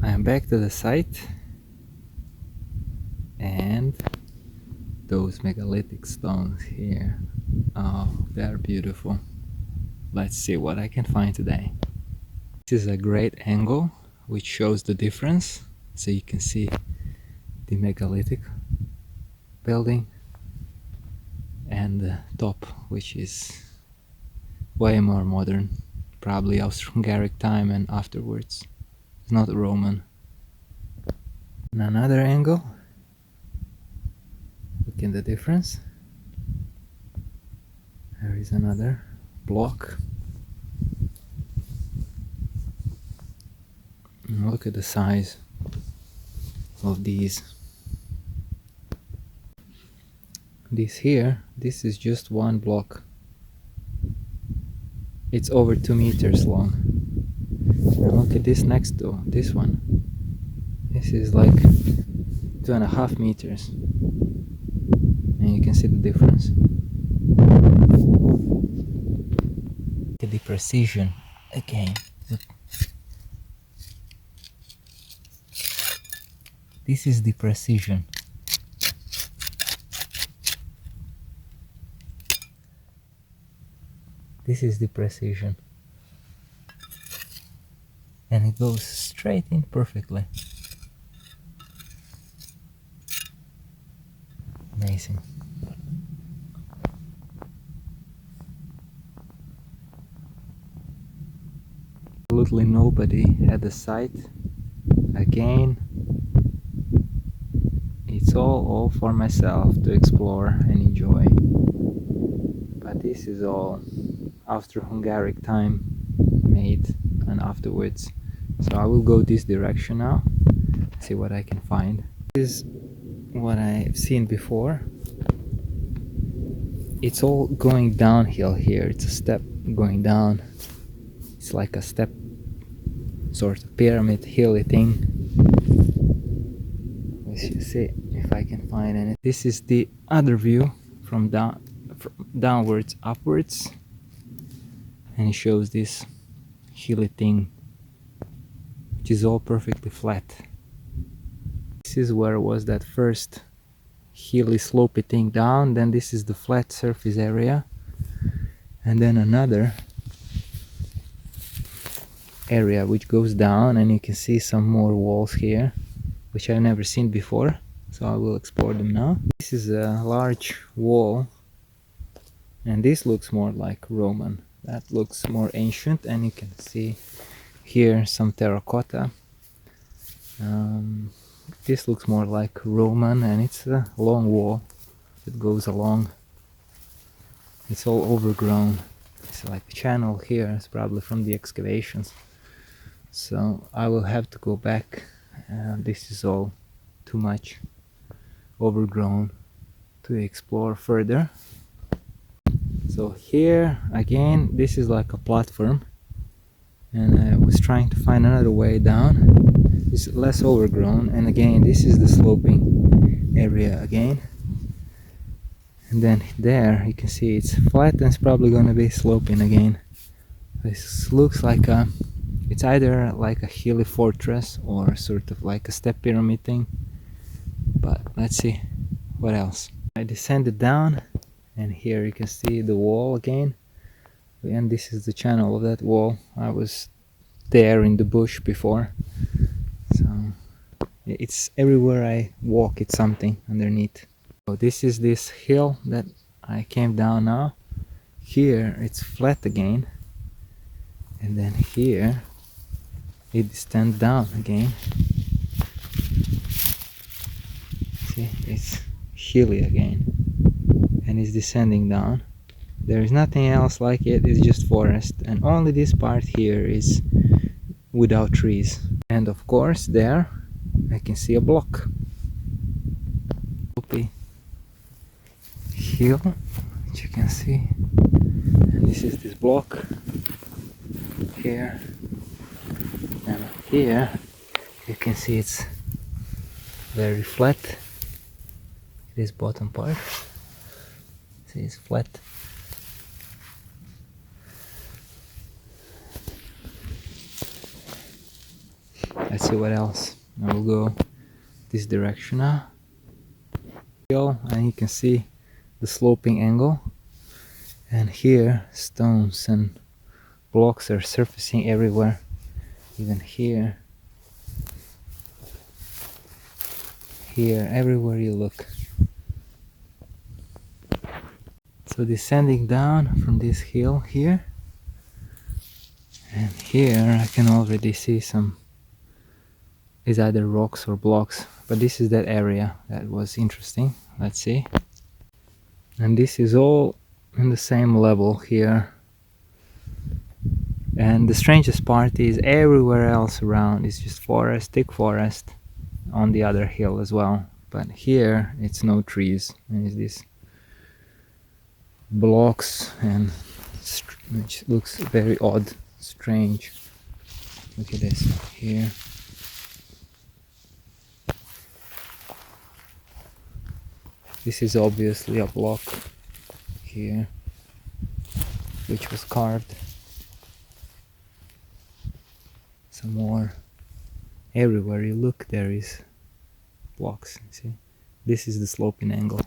I am back to the site, and those megalithic stones here, oh, they're beautiful. Let's see what I can find today. This is a great angle which shows the difference, so you can see the megalithic building and the top, which is way more modern, probably Austro-Hungaric time and afterwards. It's not Roman. And another angle, look in the difference. There is another block. And look at the size of these. This here, this is just one block. It's over 2 meters long. And look at this next to this one. This is like 2.5 meters. And you can see the difference. Look at the precision again. Look. This is the precision. This is the precision. And it goes straight in perfectly. Amazing. Absolutely nobody at the site. Again, it's all for myself to explore and enjoy. But this is all Austro-Hungaric time made and afterwards. So I will go this direction now, see what I can find. This is what I've seen before. It's all going downhill here. It's a step going down. It's like a step, sort of pyramid, hilly thing. Let's see if I can find any. This is the other view from downwards upwards, and it shows this hilly thing, which is all perfectly flat. This is where was that first hilly slopey thing down, then this is the flat surface area, and then another area which goes down, and you can see some more walls here which I've never seen before, so I will explore them now. This is a large wall, and this looks more like Roman. That looks more ancient, and you can see here some terracotta. This looks more like Roman, and it's a long wall that goes along. It's all overgrown. It's like a channel here. It's probably from the excavations. So I will have to go back. This is all too much overgrown to explore further. So here again, this is like a platform, and I was trying to find another way down. It's less overgrown, and again this is the sloping area again, and then there you can see it's flat and it's probably going to be sloping again. This looks like a, it's either like a hilly fortress or sort of like a step pyramid thing, but let's see what else. I descended down, and here you can see the wall again, and this is the channel of that wall. I was there in the bush before, so it's everywhere I walk it's something underneath. So this is this hill that I came down now. Here it's flat again, and then here it stands down again. See, it's hilly again, and it's descending down. There is nothing else like it. It's just forest, and only this part here is without trees. And of course there I can see a block. Hill, which you can see, and this is this block here, and here you can see it's very flat. This bottom part, see, it's flat. Let's see what else. I will go this direction now. And you can see the sloping angle, and here stones and blocks are surfacing everywhere, even here, everywhere you look. So descending down from this hill here, and here I can already see some, is either rocks or blocks, but this is that area that was interesting. Let's see. And this is all in the same level here, and the strangest part is everywhere else around is just forest, thick forest, on the other hill as well, but here it's no trees, and it's this blocks, and which looks very odd, strange. Look at this here. This is obviously a block here which was carved. Some more. Everywhere you look there is blocks. See, this is the sloping angle.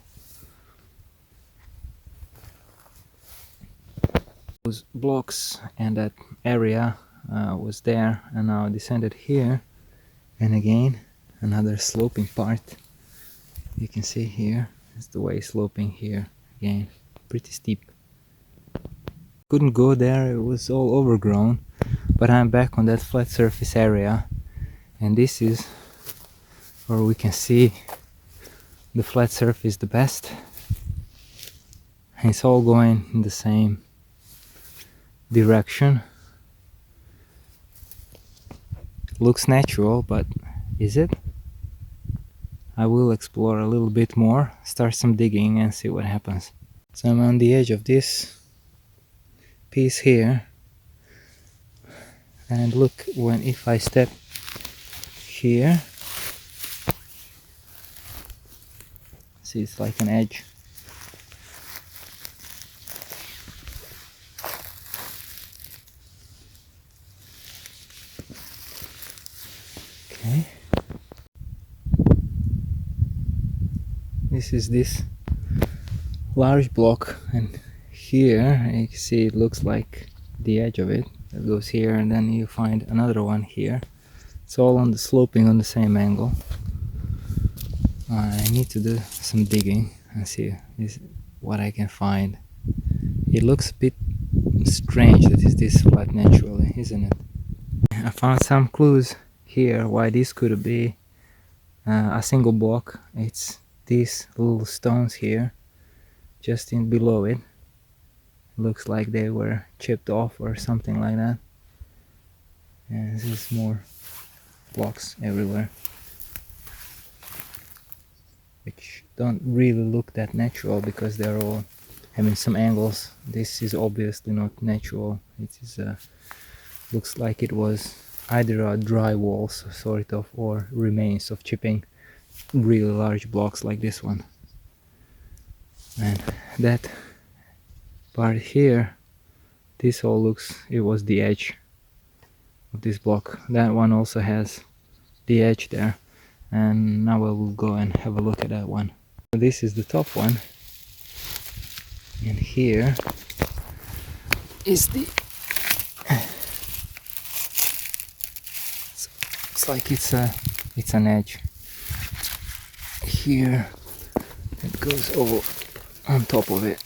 Those blocks and that area was there, and now descended here, and again another sloping part. You can see here it's the way sloping here again, pretty steep. Couldn't go there, it was all overgrown, but I'm back on that flat surface area, and this is where we can see the flat surface the best. And it's all going in the same direction. Looks natural, but is it? I will explore a little bit more, start some digging and see what happens. So I'm on the edge of this piece here, and look, if I step here, see, it's like an edge. Okay. This is this large block, and here you can see it looks like the edge of it that goes here, and then you find another one here. It's all on the sloping on the same angle. I need to do some digging and see what I can find. It looks a bit strange that it's this flat naturally, isn't it? I found some clues here why this could be a single block. It's these little stones here just in below it. Looks like they were chipped off or something like that. And this is more blocks everywhere, which don't really look that natural because they're all having some angles. This is obviously not natural. It is looks like it was either a dry wall sort of, or remains of chipping really large blocks like this one. And that part here, this all looks, it was the edge of this block. That one also has the edge there, and now I will go and have a look at that one. This is the top one, and here is the, looks like it's an edge here that goes over on top of it,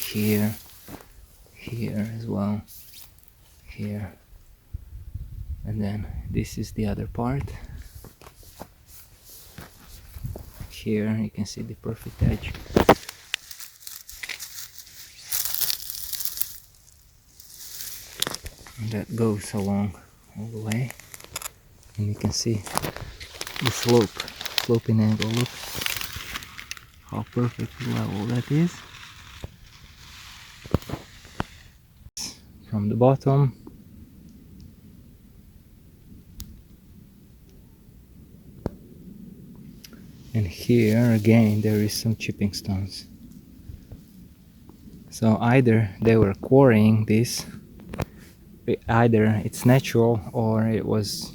here as well, here, and then this is the other part. Here you can see the perfect edge. And that goes along all the way, and you can see the sloping angle. Look how perfectly level that is. From the bottom, and here again there is some chipping stones. So either they were quarrying this either it's natural or it was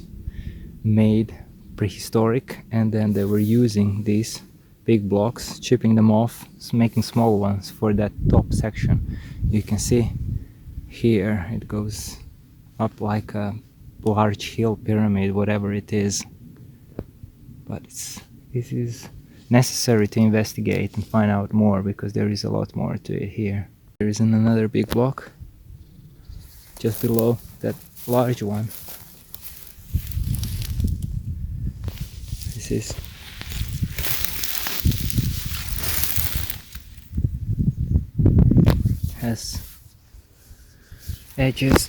made prehistoric, and then they were using these big blocks, chipping them off, making small ones for that top section. You can see here it goes up like a large hill pyramid, whatever it is. But this is necessary to investigate and find out more, because there is a lot more to it here. There is another big block just below that large one. This is has edges.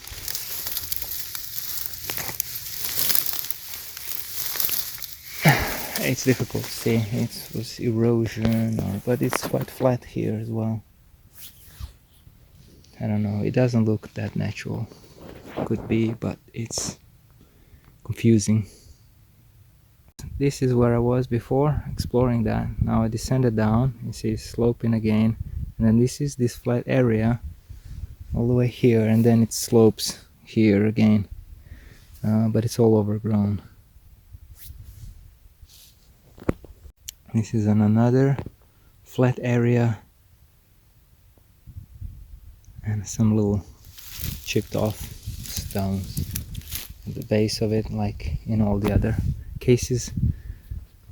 It's difficult to see. It was erosion, but it's quite flat here as well. I don't know, it doesn't look that natural. Could be, but it's confusing. This is where I was before, exploring that. Now I descended down, you see it's sloping again, and then this is this flat area all the way here, and then it slopes here again, but it's all overgrown. This is another flat area, and some little chipped off stones at the base of it, like in all the other cases.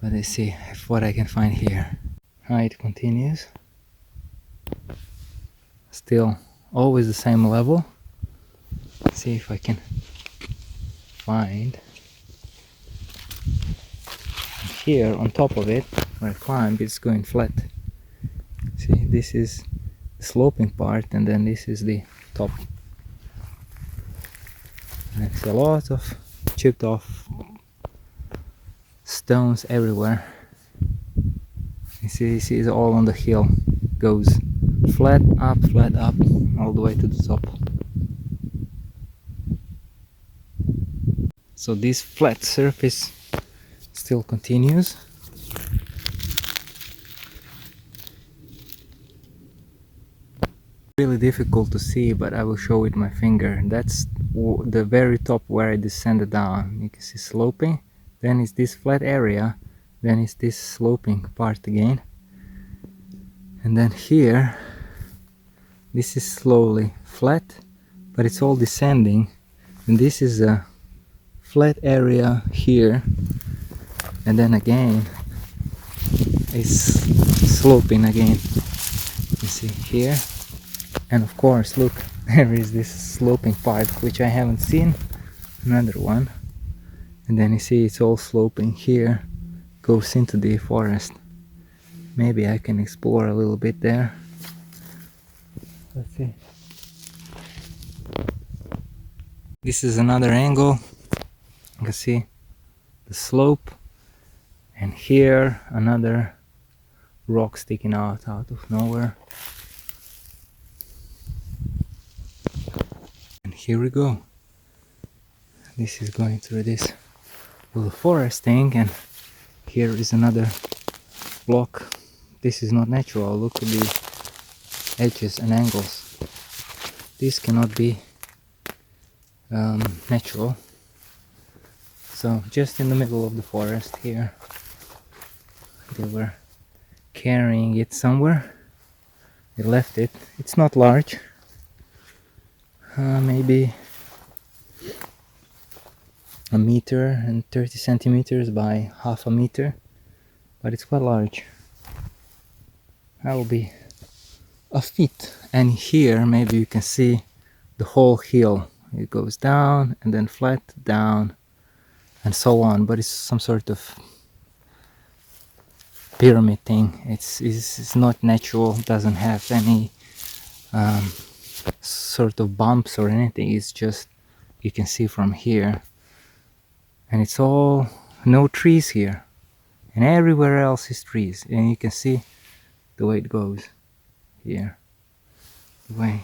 But let's see if what I can find here. It continues, still always the same level. Let's see if I can find here on top of it where I climbed. It's going flat. See, this is the sloping part, and then this is the top. And I see a lot of chipped off stones everywhere. You see it's all on the hill. Goes flat up, all the way to the top. So this flat surface still continues. Really difficult to see, but I will show it my finger. That's the very top where I descended down. You can see sloping, then it's this flat area, then it's this sloping part again, and then here this is slowly flat, but it's all descending, and this is a flat area here, and then again it's sloping again. You see here, and of course look, there is this sloping part which I haven't seen, another one, and then you see it's all sloping here, goes into the forest. Maybe I can explore a little bit there. Let's see. This is another angle. You can see the slope, and here another rock sticking out of nowhere. And here we go. This is going through this little forest thing, and here is another block. This is not natural. Look at the edges and angles. This cannot be natural. So just in the middle of the forest here, they were carrying it somewhere. They left it. It's not large, maybe 1.30 meters by half a meter, but it's quite large. That will be a feet. And here maybe you can see the whole hill. It goes down and then flat, down, and so on, but it's some sort of pyramid thing. It's not natural, doesn't have any sort of bumps or anything. It's just, you can see from here, and it's all no trees here, and everywhere else is trees, and you can see the way it goes here, the way,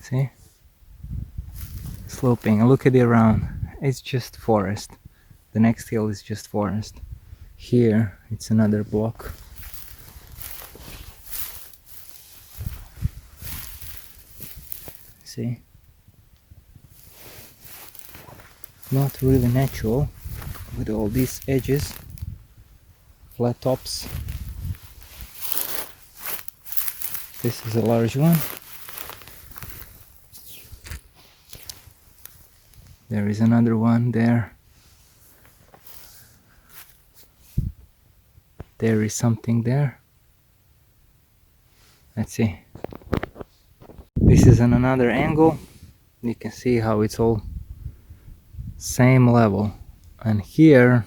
see, sloping. And look at it around, it's just forest. The next hill is just forest. Here it's another block. see. Not really natural with all these edges, flat tops. This is a large one. There is another one there. There is something there. Let's see. This is on another angle. You can see how it's all same level, and here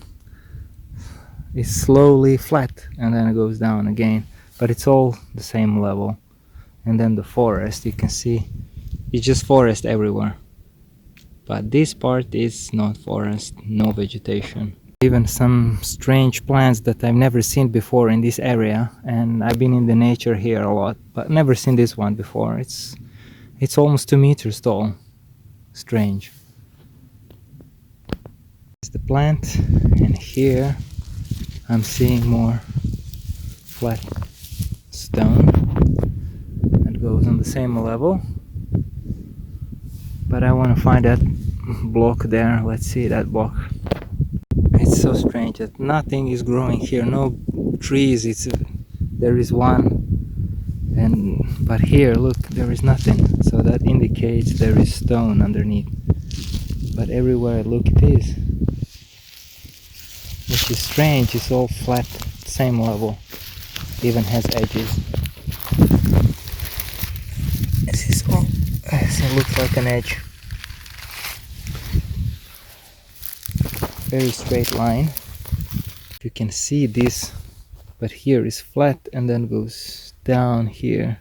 is slowly flat and then it goes down again, but it's all the same level. And then the forest, you can see it's just forest everywhere, but this part is not forest, no vegetation. Even some strange plants that I've never seen before in this area, and I've been in the nature here a lot, but never seen this one before. It's almost 2 meters tall. Strange. This is the plant, and here I'm seeing more flat stone that goes on the same level, but I want to find that block there. Let's see that block. It's so strange that nothing is growing here, no trees. There is one, but here look, there is nothing, so that indicates there is stone underneath. But everywhere I look it is, which is strange. It's all flat, same level, even has edges. This is all, it looks like an edge. Very straight line. You can see this, but here is flat and then goes down here.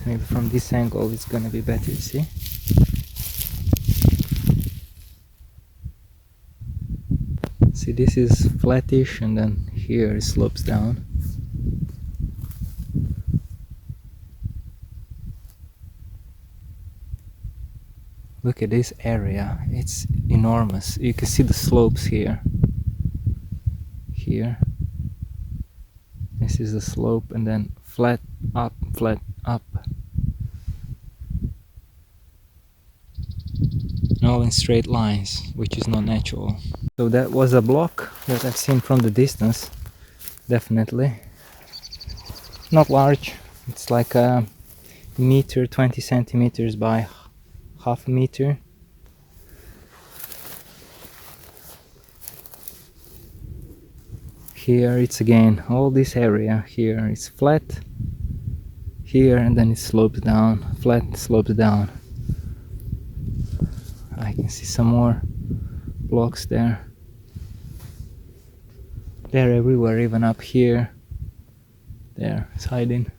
Maybe from this angle it's gonna be better, you see? See, this is flattish and then here it slopes down. Look at this area, it's enormous. You can see the slopes here. Here. This is the slope and then flat up, flat up. All in straight lines, which is not natural. So that was a block that I've seen from the distance. Definitely. Not large. It's like a meter, 20 centimeters by half a meter. Here it's again, all this area here is flat. Here and then it slopes down, flat, slopes down. I can see some more blocks there. They're everywhere, even up here. There, it's hiding.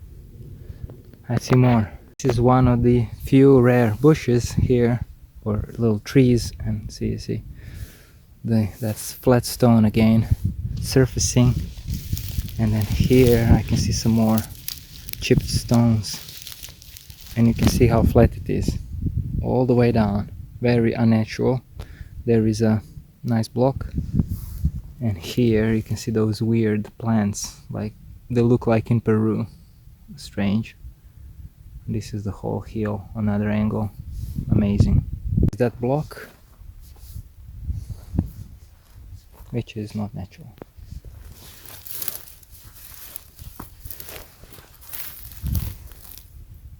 I see more. This is one of the few rare bushes here, or little trees, and see, that's flat stone again, surfacing. And then here I can see some more chipped stones, and you can see how flat it is, all the way down. Very unnatural. There is a nice block, and here you can see those weird plants, like they look like in Peru. Strange. This is the whole hill, another angle. Amazing. That block, which is not natural.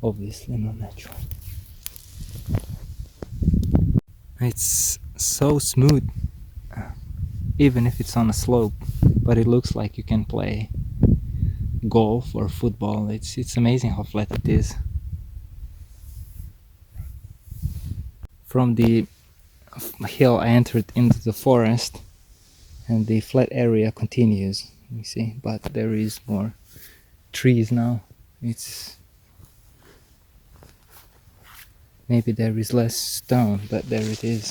Obviously not natural. It's so smooth, even if it's on a slope, but it looks like you can play golf or football. It's amazing how flat it is. From the hill I entered into the forest, and the flat area continues, you see, but there is more trees now. Maybe there is less stone, but there it is,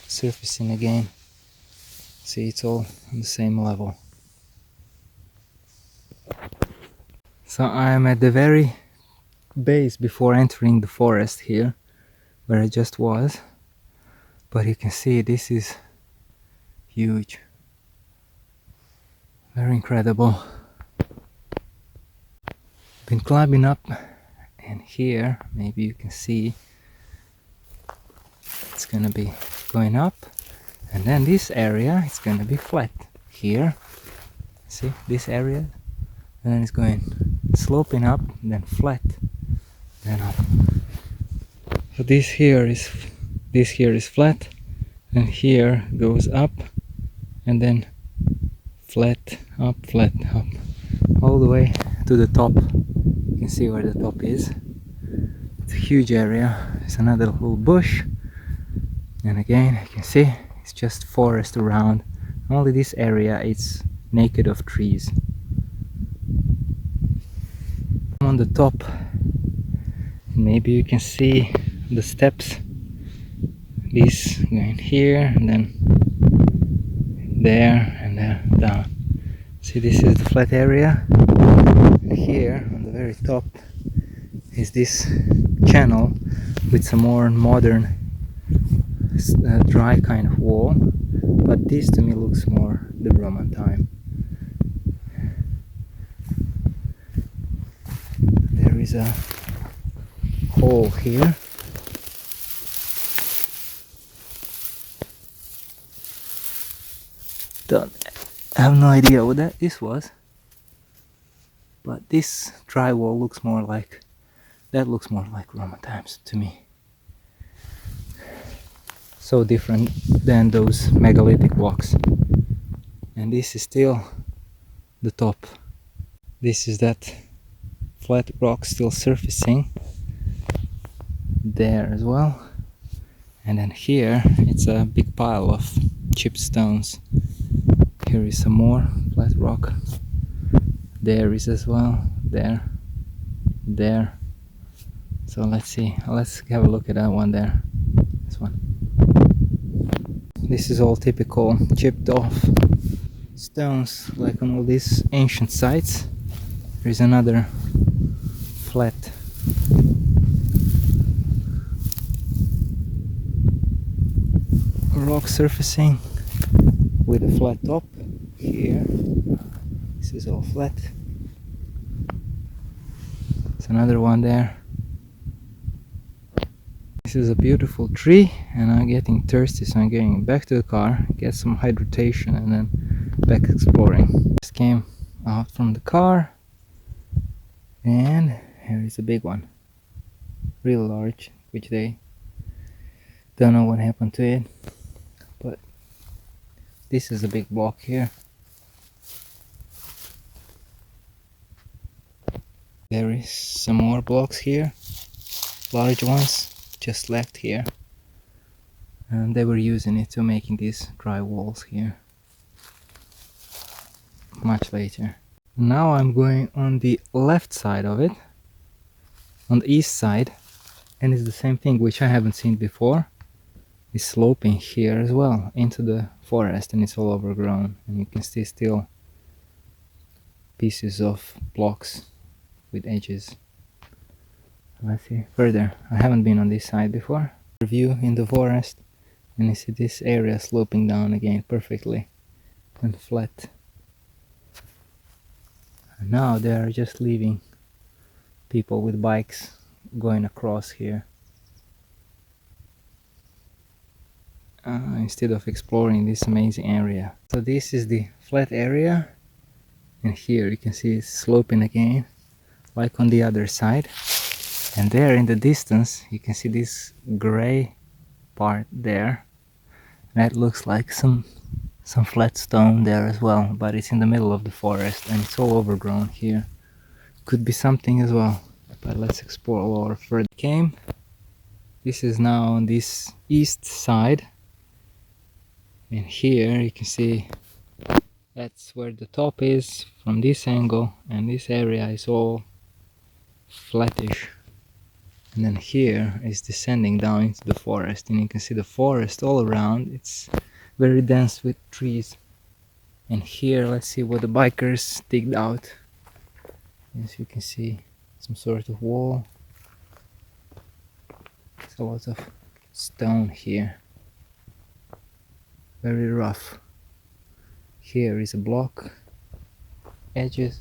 surfacing again. See, it's all on the same level. So I'm at the very base before entering the forest here, where I just was. But you can see this is huge. Very incredible. Been climbing up and here maybe you can see it's gonna be going up, and then this area it's gonna be flat here. See this area, and then it's going sloping up, then flat, then up. So this here is flat, and here goes up, and then flat, up, all the way to the top. You can see where the top is. It's a huge area. There's another little bush, and again you can see it's just forest around. Only this area it's naked of trees. On the top, maybe you can see the steps. This going here, and then there, and there, down. See, this is the flat area, and here on the very top is this channel with some more modern dry kind of wall, but this to me looks more the Roman time. There is a hole here. I have no idea what this was, but this drywall looks more like, that looks more like Roman times to me. So different than those megalithic blocks. And this is still the top. This is that flat rock still surfacing there as well. And then here it's a big pile of chipped stones. Here is some more flat rock. There is as well. There. So let's see. Let's have a look at that one there. This one. This is all typical chipped off stones, like on all these ancient sites. There is another flat rock surfacing with a flat top. Here, this is all flat. There's another one there. This is a beautiful tree, and I'm getting thirsty, so I'm getting back to the car, get some hydration, and then back exploring. Just came out from the car, and here is a big one, real large, which they don't know what happened to it, but this is a big block here. There is some more blocks here, large ones, just left here, and they were using it to making these dry walls here much later. Now I'm going on the left side of it, on the east side, and it's the same thing which I haven't seen before. It's sloping here as well into the forest, and it's all overgrown, and you can see still pieces of blocks with edges. Let's see further. I haven't been on this side before. View in the forest, and you see this area sloping down again perfectly and flat. And now they are just leaving people with bikes going across here instead of exploring this amazing area. So this is the flat area, and here you can see it's sloping again like on the other side. And there in the distance you can see this gray part there. That looks like some flat stone there as well, but it's in the middle of the forest and it's all overgrown here. Could be something as well, but let's explore a little further. This is now on this east side, and here you can see that's where the top is from this angle, and this area is all flattish. And then here is descending down into the forest, and you can see the forest all around. It's very dense with trees. And here, let's see what the bikers digged out. As you can see, some sort of wall. There's a lot of stone here. Very rough. Here is a block, edges.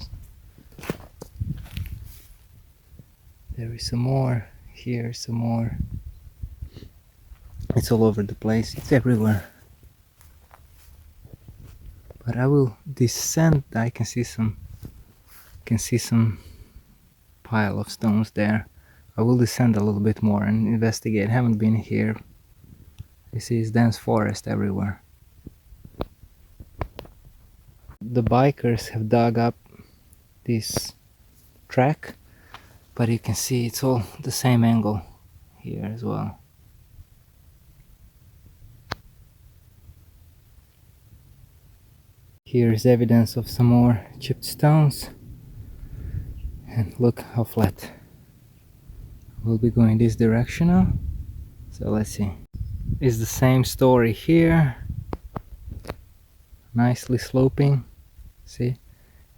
There is some more. Here, some more. It's all over the place. It's everywhere. But I will descend. I can see some pile of stones there. I will descend a little bit more and investigate. Haven't been here. You see, it's dense forest everywhere. The bikers have dug up this track, but you can see it's all the same angle here as well. Here is evidence of some more chipped stones, and look how flat. We'll be going this direction now, so let's see. It's the same story here, nicely sloping, see,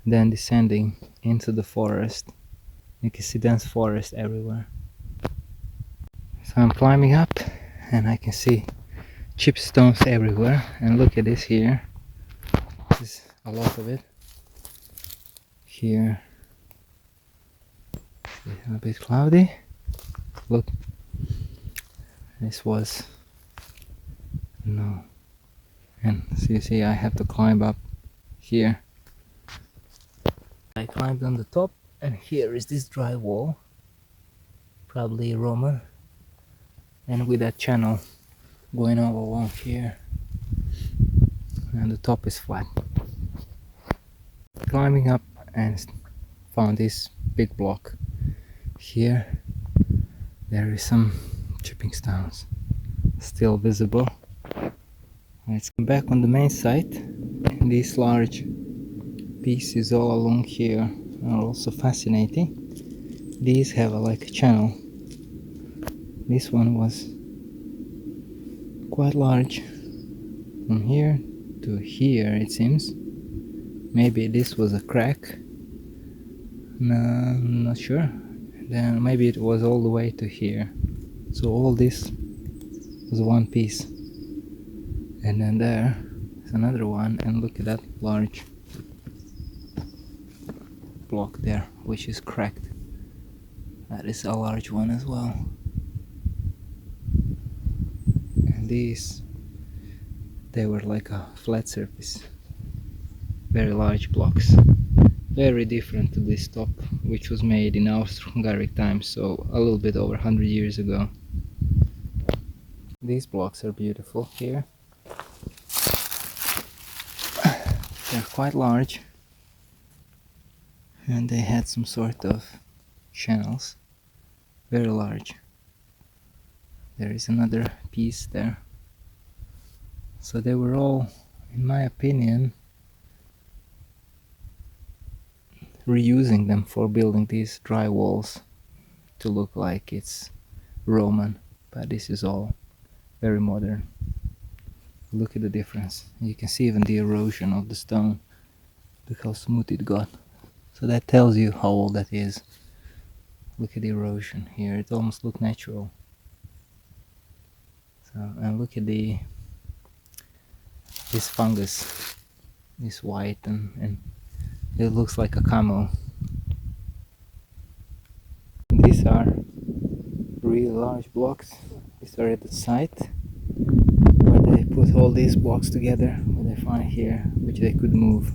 then descending into the forest. You can see dense forest everywhere. So I'm climbing up and I can see chipped stones everywhere, and look at this here. This is a lot of it. Here it's a bit cloudy. Look, this was no, and so you see I have to climb up here. I climbed on the top, and here is this dry wall, probably Roman, and with that channel going all along here, and the top is flat. Climbing up and found this big block. Here there is some chipping stones still visible. Let's come back on the main site. These large pieces all along here are also fascinating. These have like a channel. This one was quite large, from here to here it seems. Maybe this was a crack, no, I'm not sure. Then maybe it was all the way to here, so all this was one piece. And then there is another one, and look at that large block there, which is cracked. That is a large one as well. And these, they were like a flat surface, very large blocks, very different to this top, which was made in Austro-Hungaric times, so a little bit over 100 years ago. These blocks are beautiful here. They're quite large, and they had some sort of channels, very large. There is another piece there. So they were all, in my opinion, reusing them for building these dry walls to look like it's Roman, but this is all very modern. Look at the difference. You can see even the erosion of the stone. Look how smooth it got. So that tells you how old that is. Look at the erosion here. It almost looks natural. So, and look at this fungus, this white, and it looks like a camel. These are really large blocks. These are at the site where they put all these blocks together, what they find here, which they could move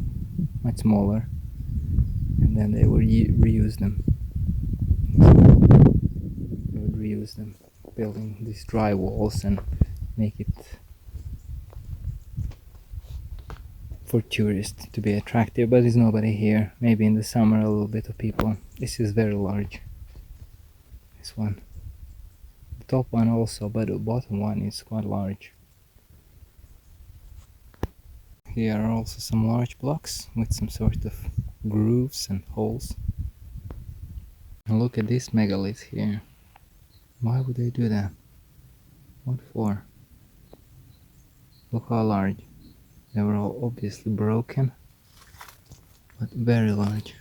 much smaller, and then they would reuse them. They would reuse them, building these dry walls and make it for tourists to be attractive, but there's nobody here. Maybe in the summer a little bit of people. This is very large, this one. The top one also, but the bottom one is quite large. Here are also some large blocks with some sort of grooves and holes. And look at this megalith here. Why would they do that? What for? Look how large. They were all obviously broken, but very large.